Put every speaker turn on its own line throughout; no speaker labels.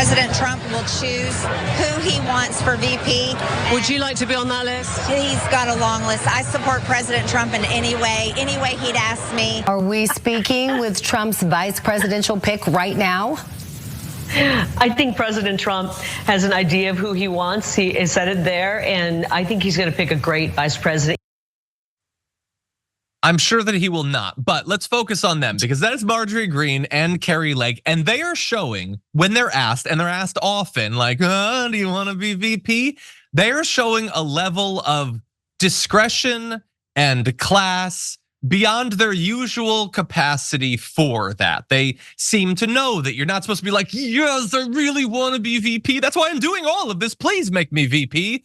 President Trump will choose who he wants for VP.
Would you like to be on that list?
He's got a long list. I support President Trump in any way he'd ask me.
Are we speaking with Trump's vice presidential pick right now?
I think President Trump has an idea of who he wants. He has said it there, and I think he's going to pick a great vice president.
I'm sure that he will not, but let's focus on them because that is Marjorie Greene and Kari, and they are showing when they're asked, and they're asked often, like, do you want to be VP? They are showing a level of discretion and class beyond their usual capacity for that. They seem to know that you're not supposed to be like, yes, I really want to be VP. That's why I'm doing all of this. Please make me VP.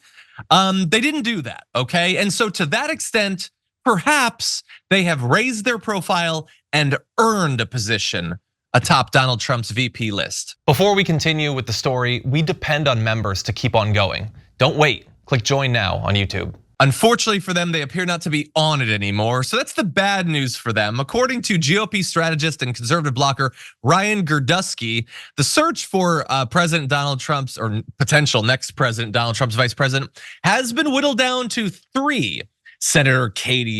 They didn't do that, okay? And so to that extent, perhaps they have raised their profile and earned a position atop Donald Trump's VP list.
Before we continue with the story, we depend on members to keep on going. Don't wait, click join now on YouTube.
Unfortunately for them, they appear not to be on it anymore. So that's the bad news for them. According to GOP strategist and conservative blocker Ryan Girdusky, the search for President Donald Trump's or potential next President Donald Trump's vice president has been whittled down to 3. Senator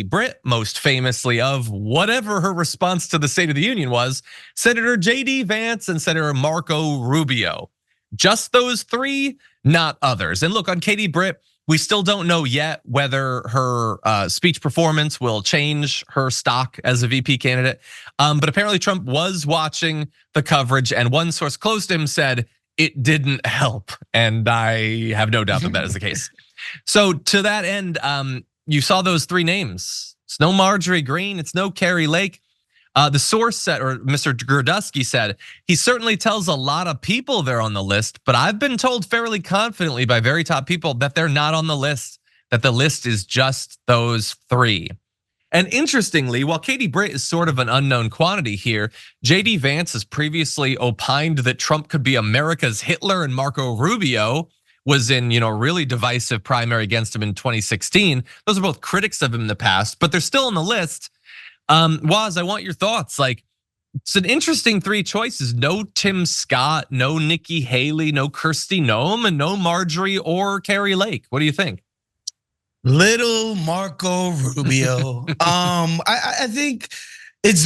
Britt, most famously of whatever her response to the State of the Union was, Senator JD Vance and Senator Marco Rubio. Just those 3, not others. And look, on Britt, we still don't know yet whether her speech performance will change her stock as a VP candidate. But apparently Trump was watching the coverage, and one source close to him said it didn't help. And I have no doubt that that is the case. So to that end, you saw those 3 names. It's no Marjorie Greene, it's no Kari Lake. The source said, or Mr. Girdusky said, he certainly tells a lot of people they're on the list, but I've been told fairly confidently by very top people that they're not on the list, that the list is just those 3. And interestingly, while Britt is sort of an unknown quantity here, JD Vance has previously opined that Trump could be America's Hitler, and Marco Rubio was in a really divisive primary against him in 2016. Those are both critics of him in the past, but they're still on the list. Waz, I want your thoughts. Like, it's an interesting 3 choices. No Tim Scott, no Nikki Haley, no Kristi Noem, and no Marjorie or Kari Lake. What do you think?
Little Marco Rubio. I think it's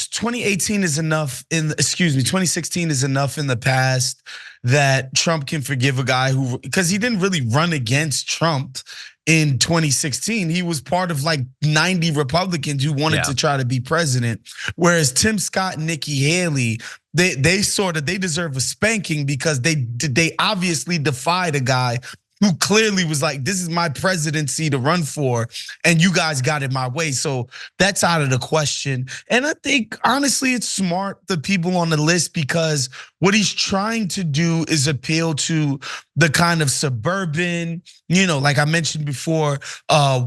2018 is enough 2016 is enough in the past that Trump can forgive a guy who, because he didn't really run against Trump in 2016. He was part of like 90 Republicans who wanted to try to be president. Whereas Tim Scott and Nikki Haley, they deserve a spanking because they obviously defied a guy who clearly was like, this is my presidency to run for, and you guys got it my way. So that's out of the question. And I think, honestly, it's smart, the people on the list, because what he's trying to do is appeal to the kind of suburban, like I mentioned before,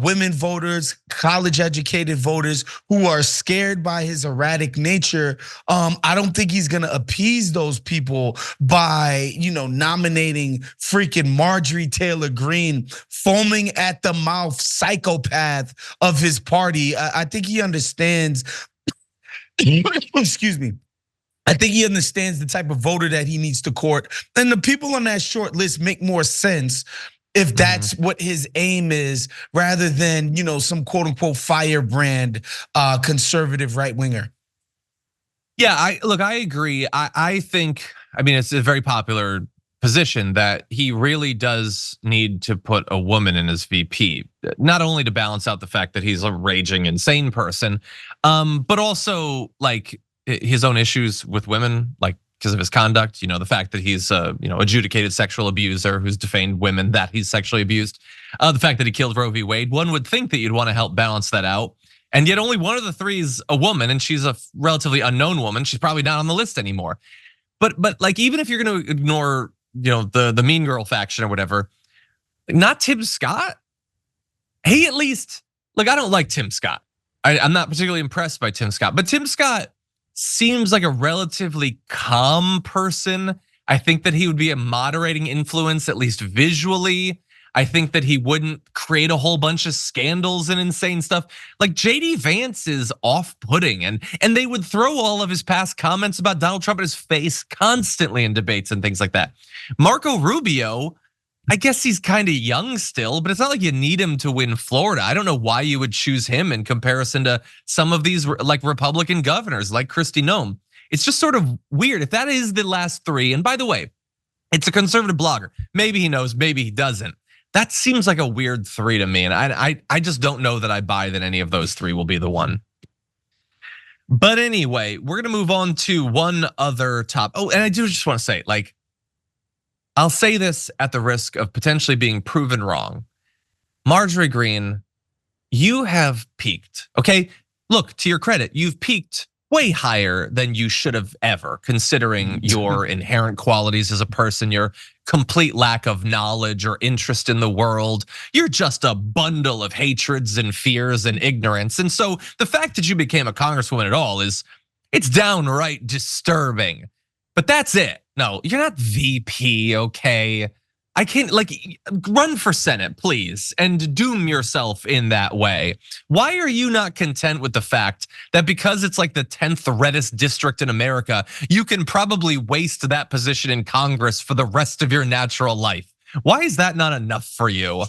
women voters, college educated voters who are scared by his erratic nature. I don't think he's gonna appease those people by, nominating freaking Marjorie Taylor Greene, foaming at the mouth psychopath of his party. I think he understands, excuse me. I think he understands the type of voter that he needs to court. And the people on that short list make more sense if that's what his aim is, rather than, some quote unquote firebrand conservative right winger.
Yeah, I agree. I think, it's a very popular position that he really does need to put a woman in his VP, not only to balance out the fact that he's a raging insane person, but also like his own issues with women, like because of his conduct, the fact that he's adjudicated sexual abuser who's defamed women that he's sexually abused, the fact that he killed Roe v. Wade. One would think that you'd want to help balance that out. And yet only one of the 3 is a woman, and she's a relatively unknown woman. She's probably not on the list anymore. But like, even if you're gonna ignore, the Mean Girl faction or whatever, not Tim Scott. He at least, I don't like Tim Scott. I'm not particularly impressed by Tim Scott, but Tim Scott seems like a relatively calm person. I think that he would be a moderating influence, at least visually. I think that he wouldn't create a whole bunch of scandals and insane stuff. Like JD Vance is off-putting, and they would throw all of his past comments about Donald Trump in his face constantly in debates and things like that. Marco Rubio, I guess he's kind of young still, but it's not like you need him to win Florida. I don't know why you would choose him in comparison to some of these like Republican governors like Kristi Noem. It's just sort of weird. If that is the last three, and by the way, it's a conservative blogger. Maybe he knows, maybe he doesn't. That seems like a weird three to me, and I just don't know that I buy that any of those three will be the one. But anyway, we're gonna move on to one other top. Oh, and I do just want to say, like, I'll say this at the risk of potentially being proven wrong. Marjorie Greene, you have peaked, okay? Look, to your credit, you've peaked way higher than you should have ever, considering your inherent qualities as a person, your complete lack of knowledge or interest in the world. You're just a bundle of hatreds and fears and ignorance. And so the fact that you became a congresswoman at all it's downright disturbing. But that's it. No, you're not VP, okay? I can't, like, run for Senate, please, and doom yourself in that way. Why are you not content with the fact that because it's like the 10th reddest district in America, you can probably waste that position in Congress for the rest of your natural life? Why is that not enough for you?